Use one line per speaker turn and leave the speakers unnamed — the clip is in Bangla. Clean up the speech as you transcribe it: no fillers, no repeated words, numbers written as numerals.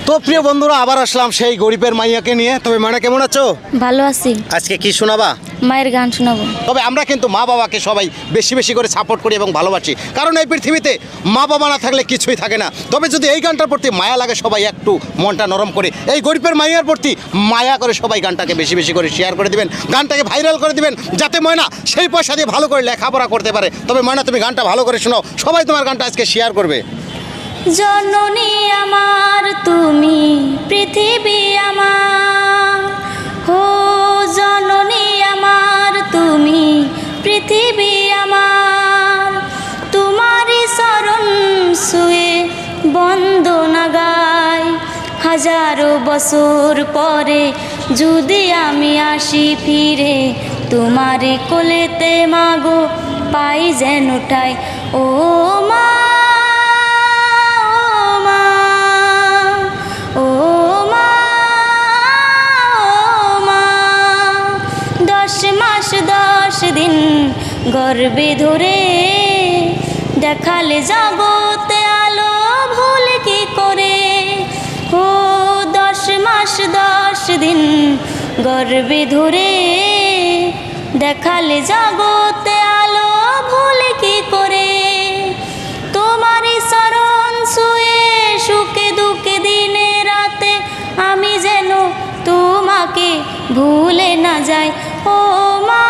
তো প্রিয় বন্ধুরা, আবার আসলাম সেই গরিবের মাইয়াকে নিয়ে। তবে মায়েরা কেমন আছো?
ভালো আছি।
আজকে কি শোনাবা?
মায়ের গান শোনাবো।
তবে আমরা কিন্তু মা বাবাকে সবাই বেশি বেশি করে সাপোর্ট করি এবং ভালোবাসি, কারণ এই পৃথিবীতে মা বাবা না থাকলে কিছুই থাকে না। তবে যদি এই গানটার প্রতি মায়া লাগে, সবাই একটু মনটা নরম করে এই গরিবের মাইয়ার প্রতি মায়া করে সবাই গানটাকে বেশি বেশি করে শেয়ার করে দিবেন, গানটাকে ভাইরাল করে দিবেন, যাতে ময়না সেই পয়সা দিয়ে ভালো করে লেখাপড়া করতে পারে। তবে ময়না, তুমি গানটা ভালো করে শোনাও, সবাই তোমার গানটা আজকে শেয়ার করবে।
জননী আমার তুমি, পৃথিবী আমার, হো জননী আমার তুমি, পৃথিবী আমার, তোমারই শরণ শুয়ে বন্দনা গাই। হাজারো বছর পরে যদি আমি আসি ফিরে, তোমারই কোলেতে মাগো পাই যেন ঠাই। ও মা, দিন গর্বে ধরে দেখালে জগতে আলো ভুল কি করে। ও 10 মাস 10 দিন গর্বে ধরে দেখালে জগতে আলো ভুল কি করে। তোমারই শরণ শুয়ে সুখে দুঃখে দিনে রাতে আমি যেন তোমাকে ভুলে না যাই। ও মা,